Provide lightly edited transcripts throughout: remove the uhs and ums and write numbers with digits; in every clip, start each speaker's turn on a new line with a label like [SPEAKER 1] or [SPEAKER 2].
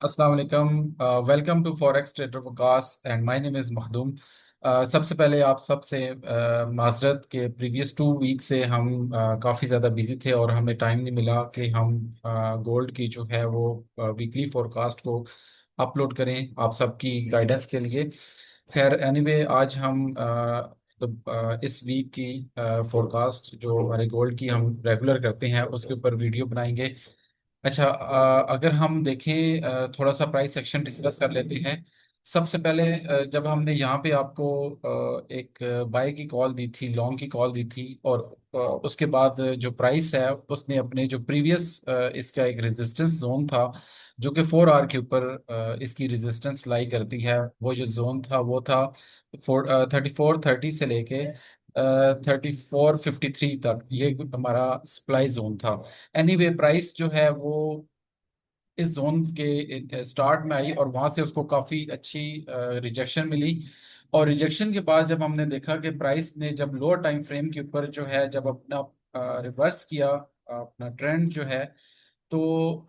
[SPEAKER 1] अस्सलाम वालेकुम। Welcome to forex trader Waqas and my name is Makhdoom. सबसे पहले आप सबसे माजरत के प्रीवियस 2 वीक से हम काफ़ी ज़्यादा बिजी थे और हमें टाइम नहीं मिला कि हम गोल्ड की जो है वो वीकली फोरकास्ट को अपलोड करें आप सबकी गाइडेंस के लिए। खैर एनीवे आज हम इस वीक की फोरकास्ट जो हमारे गोल्ड की हम रेगुलर करते हैं उसके ऊपर वीडियो बनाएंगे। अच्छा, अगर हम देखें थोड़ा सा प्राइस सेक्शन डिस्कस कर लेते हैं। सबसे पहले जब हमने यहाँ पे आपको एक बाय की कॉल दी थी, लॉन्ग की कॉल दी थी, और उसके बाद जो प्राइस है उसने अपने जो प्रीवियस इसका एक रेजिस्टेंस जोन था जो कि 4 आवर के ऊपर इसकी रेजिस्टेंस लाई करती है। वो जो जोन था वो था 3430 से लेके 3453 तक, ये हमारा सप्लाई जोन था। एनीवे प्राइस जो है वो इस जोन के स्टार्ट में आई और वहां से उसको काफी अच्छी रिजेक्शन मिली। और रिजेक्शन के बाद जब हमने देखा कि प्राइस ने जब लोअर टाइम फ्रेम के ऊपर जो है जब अपना रिवर्स किया, अपना ट्रेंड जो है, तो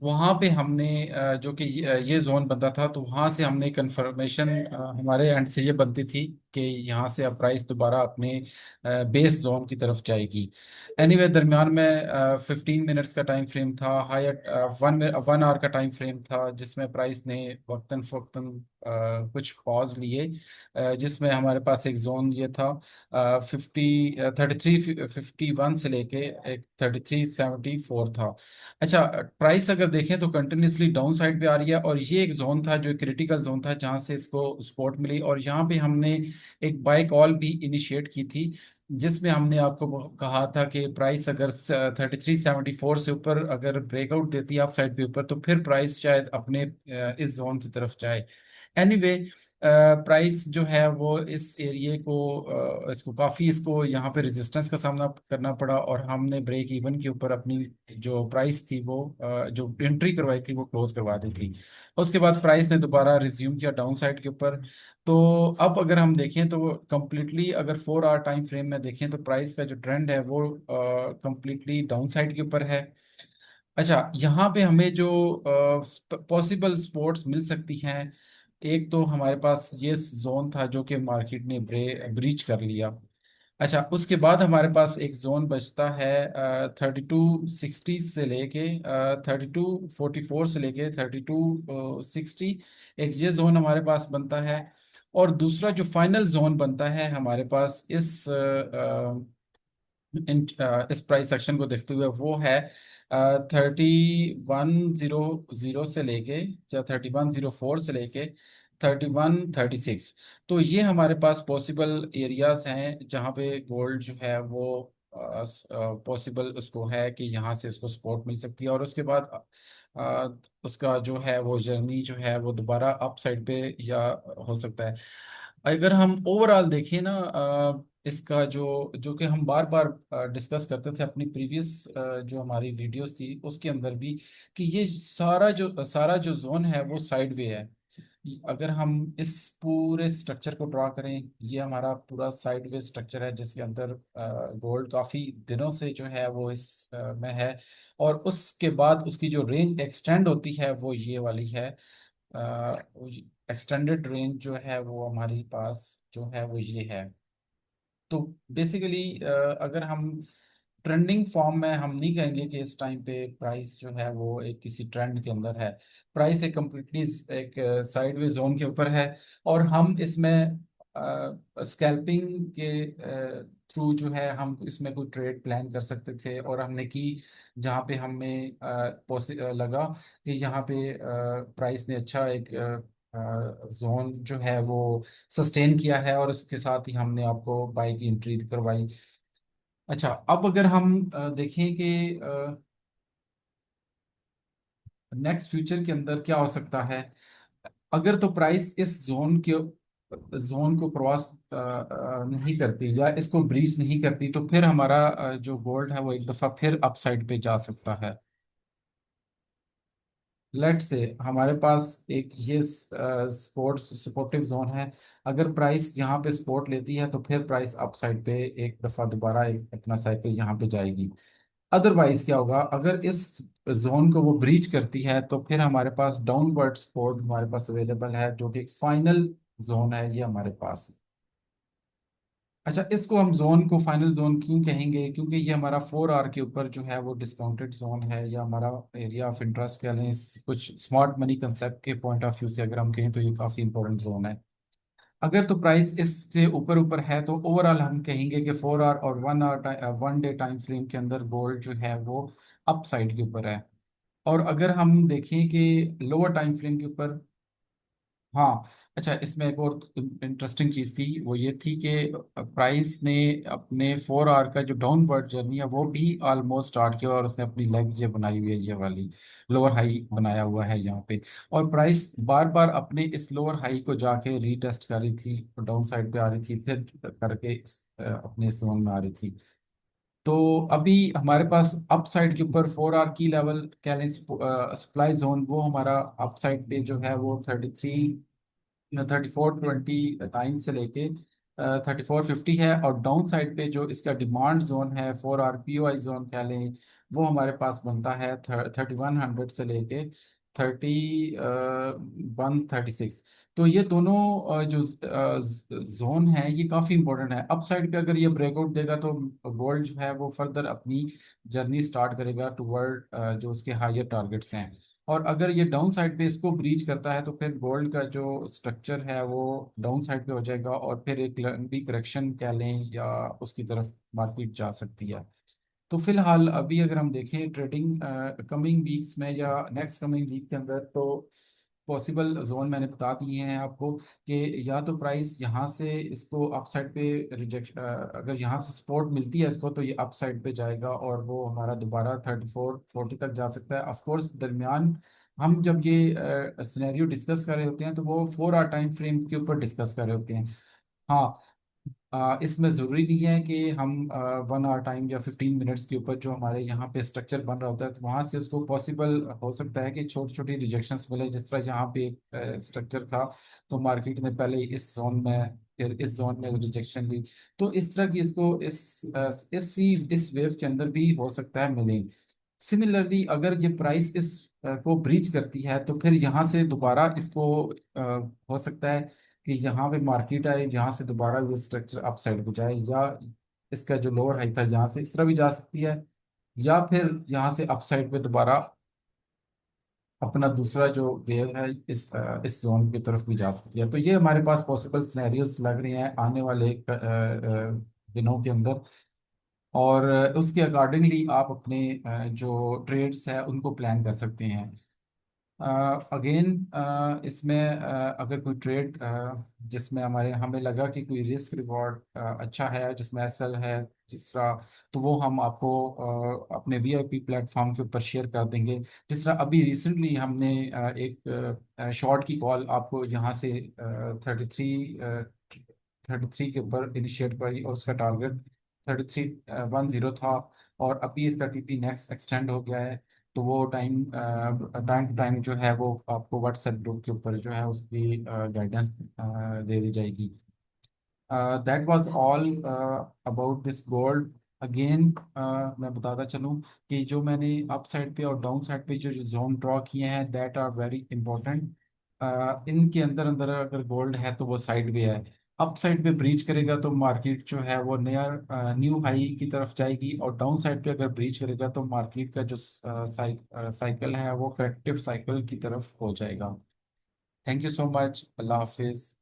[SPEAKER 1] वहां पे हमने जो कि ये जोन बनता था, तो वहां से हमने कंफर्मेशन हमारे एंड से ये बनती थी कि यहाँ से अब प्राइस दोबारा अपने बेस जोन की तरफ जाएगी। एनीवे दरमियान में 15 मिनट्स का टाइम फ्रेम था, हाई 1 आवर का टाइम फ्रेम था जिसमें प्राइस ने वक्तन फवक्तन कुछ पॉज लिए, जिसमें हमारे पास एक जोन ये था 3351 से लेके एक 3374 था। अच्छा, प्राइस अगर देखें तो कंटिन्यूसली डाउन साइड पे आ रही है और ये एक जोन था जो क्रिटिकल जोन था जहां से इसको सपोर्ट मिली, और यहाँ पे हमने एक बाय कॉल भी इनिशिएट की थी जिसमें हमने आपको कहा था कि प्राइस अगर 3374 से ऊपर अगर ब्रेकआउट देती है आप साइड पे ऊपर, तो फिर प्राइस शायद अपने इस जोन की तरफ जाए। एनीवे प्राइस जो है वो इस एरिए को इसको काफ़ी इसको यहाँ पे रेजिस्टेंस का सामना करना पड़ा और हमने ब्रेक इवन के ऊपर अपनी जो प्राइस थी वो जो एंट्री करवाई थी वो क्लोज करवा दी थी। उसके बाद प्राइस ने दोबारा रिज्यूम किया डाउन साइड के ऊपर। तो अब अगर हम देखें तो कंप्लीटली अगर 4 आवर टाइम फ्रेम में देखें तो प्राइस का जो ट्रेंड है वो कंप्लीटली डाउन साइड के ऊपर है। अच्छा, यहाँ पे हमें जो पॉसिबल स्पोर्ट्स मिल सकती हैं, एक तो हमारे पास ये जोन था जो कि मार्केट ने ब्रीच कर लिया। अच्छा, उसके बाद हमारे पास एक जोन बचता है 3260 से लेके 3244 से लेके 3260, एक ये जोन हमारे पास बनता है। और दूसरा जो फाइनल जोन बनता है हमारे पास इस प्राइस सेक्शन को देखते हुए वो है 3100 से लेके या 3104 से लेके 3136। तो ये हमारे पास पॉसिबल एरियाज हैं जहाँ पे गोल्ड जो है वो पॉसिबल उसको है कि यहाँ से इसको सपोर्ट मिल सकती है, और उसके बाद अ, उसका जो है वो जर्नी जो है वो दोबारा अप साइड पे या हो सकता है। अगर हम ओवरऑल देखें ना, इसका जो जो कि हम बार बार डिस्कस करते थे अपनी प्रीवियस जो हमारी वीडियोस थी उसके अंदर भी, कि ये सारा जो जोन है वो साइड वे है। अगर हम इस पूरे स्ट्रक्चर को ड्रा करें, ये हमारा पूरा साइड वे स्ट्रक्चर है जिसके अंदर गोल्ड काफी दिनों से जो है वो इस में है। और उसके बाद उसकी जो रेंज एक्सटेंड होती है वो ये वाली है। एक्सटेंडेड रेंज जो है वो हमारे पास जो है वो ये है। तो बेसिकली अगर हम ट्रेंडिंग फॉर्म में, हम नहीं कहेंगे कि इस टाइम पे प्राइस जो है वो एक किसी ट्रेंड के अंदर है। प्राइस एक कम्प्लीटली एक साइडवेज जोन के ऊपर है। और हम इसमें स्कैल्पिंग के थ्रू जो है हम इसमें कोई ट्रेड प्लान कर सकते थे, और हमने की जहाँ पे हमें लगा कि यहाँ पे प्राइस ने अच्छा एक जोन जो है वो सस्टेन किया है, और उसके साथ ही हमने आपको बाई की एंट्री करवाई। अच्छा, अब अगर हम देखें कि नेक्स्ट फ्यूचर के अंदर क्या हो सकता है, अगर तो प्राइस इस जोन को क्रॉस नहीं करती या इसको ब्रीच नहीं करती, तो फिर हमारा जो गोल्ड है वो एक दफा फिर अपसाइड पे जा सकता है। लेट से हमारे पास एक ये स्पोर्ट्स सपोर्टिव जोन है। अगर प्राइस यहाँ पे सपोर्ट लेती है तो फिर प्राइस अपसाइड पे एक दफा दोबारा एक अपना साइकिल यहाँ पे जाएगी। अदरवाइज क्या होगा, अगर इस जोन को वो ब्रीच करती है तो फिर हमारे पास डाउनवर्ड सपोर्ट हमारे पास अवेलेबल है, जो कि फाइनल जोन है ये हमारे पास। अच्छा, इसको हम जोन को फाइनल जोन क्यों कहेंगे? क्योंकि ये हमारा 4 आवर के ऊपर जो है वो डिस्काउंटेड जोन है, या हमारा एरिया ऑफ इंटरेस्ट कह लें, कुछ स्मार्ट मनी कंसेप्ट के पॉइंट ऑफ व्यू से अगर हम कहें तो ये काफ़ी इंपॉर्टेंट जोन है। अगर तो प्राइस इससे ऊपर ऊपर है तो ओवरऑल हम कहेंगे कि 4 आवर और 1 आवर 1 डे टाइम फ्रेम के अंदर गोल्ड जो है वो अप साइड के ऊपर है। और अगर हम देखें कि लोअर टाइम फ्रेम के ऊपर, हाँ, अच्छा, इसमें एक और इंटरेस्टिंग चीज थी, वो ये थी कि प्राइस ने अपने 4 आवर का जो डाउनवर्ड जर्नी है वो भी ऑलमोस्ट स्टार्ट किया, और उसने अपनी लेग ये बनाई हुई है, ये वाली लोअर हाई बनाया हुआ है यहाँ पे। और प्राइस बार बार अपने इस लोअर हाई को जाके रीटेस्ट कर रही थी, डाउन साइड पे आ रही थी, फिर करके अपने जोन में आ रही थी। तो अभी हमारे पास अप साइड के ऊपर 4 आवर की लेवल कह लें, सप्लाई जोन, वो हमारा अप साइड पे जो है वो 3429 से लेके 3450 है। और डाउन साइड पे जो इसका डिमांड जोन है, 4 आवर पीओआई जोन कह लें, वो हमारे पास बनता है 3100 से लेके 3136। तो ये दोनों जो जोन है ये काफ़ी इंपॉर्टेंट है। अप साइड पे अगर ये ब्रेकआउट देगा तो गोल्ड जो है वो फर्दर अपनी जर्नी स्टार्ट करेगा टुवर्ड जो उसके हायर टारगेट्स हैं। और अगर ये डाउन साइड पे इसको ब्रीच करता है तो फिर गोल्ड का जो स्ट्रक्चर है वो डाउन साइड पे हो जाएगा, और फिर एक लंबी करेक्शन कह लें या उसकी तरफ मार्केट जा सकती है। तो फिलहाल अभी अगर हम देखें ट्रेडिंग कमिंग वीक्स में या नेक्स्ट कमिंग वीक के अंदर, तो पॉसिबल जोन मैंने बता दिए हैं आपको कि या तो प्राइस यहाँ से इसको अपसाइड पे रिजेक्शन, अगर यहाँ से सपोर्ट मिलती है इसको तो ये अपसाइड पे जाएगा और वो हमारा दोबारा 3440 तक जा सकता है। ऑफ कोर्स दरमियान हम जब ये सिनेरियो डिस्कस कर रहे होते हैं तो वो 4 आवर टाइम फ्रेम के ऊपर डिस्कस कर रहे होते हैं। हाँ, इसमें ज़रूरी नहीं है कि हम 1 आवर टाइम या 15 मिनट्स के ऊपर जो हमारे यहाँ पे स्ट्रक्चर बन रहा होता है तो वहाँ से उसको पॉसिबल हो सकता है कि छोटी छोटी रिजेक्शंस मिले, जिस तरह यहाँ पे एक स्ट्रक्चर था तो मार्केट ने पहले इस जोन में फिर इस जोन में रिजेक्शन ली। तो इस तरह की इसको इस वेव के अंदर भी हो सकता है मिले। सिमिलरली अगर ये प्राइस इस को ब्रीच करती है तो फिर यहाँ से दोबारा इसको हो सकता है कि यहाँ पे मार्केट आए, यहाँ से दोबारा ये स्ट्रक्चर अप साइड को जाए, या इसका जो लोअर हाई था यहाँ से इस तरह भी जा सकती है, या फिर यहाँ से अप साइड पे दोबारा अपना दूसरा जो वेव है इस जोन की तरफ भी जा सकती है। तो ये हमारे पास पॉसिबल सिनेरियोज लग रहे हैं आने वाले दिनों के अंदर। और उसके अकॉर्डिंगली आप अपने जो ट्रेड्स है उनको प्लान कर सकते हैं। अगेन इसमें अगर कोई ट्रेड जिसमें हमें लगा कि कोई रिस्क रिवॉर्ड अच्छा है, जिसमें एसएल है जिस तरह, तो वो हम आपको अपने वीआईपी प्लेटफॉर्म के ऊपर शेयर कर देंगे। जिस तरह अभी रिसेंटली हमने एक शॉर्ट की कॉल आपको यहाँ से 33 के ऊपर इनिशिएट करी, और उसका टारगेट 3310 था, और अभी इसका टीपी नेक्स्ट एक्सटेंड हो गया है। तो वो टाइम टू टाइम जो है वो आपको व्हाट्सएप ग्रुप के ऊपर जो है उसकी गाइडेंस दे दी जाएगी। That was all about this gold. Again मैं बताता चलूँ कि जो मैंने अप साइड पे और डाउन साइड पे जो जो जोन ड्रॉ किए हैं दैट आर वेरी इंपॉर्टेंट। इनके अंदर अंदर अगर गोल्ड है तो वो साइड पे है, अप साइड पे ब्रीच करेगा तो मार्केट जो है वो नया न्यू हाई की तरफ जाएगी, और डाउन साइड पे अगर ब्रीच करेगा तो मार्केट का जो साइकिल है वो करेक्टिव साइकिल की तरफ हो जाएगा। Thank you so much, Allah Hafiz.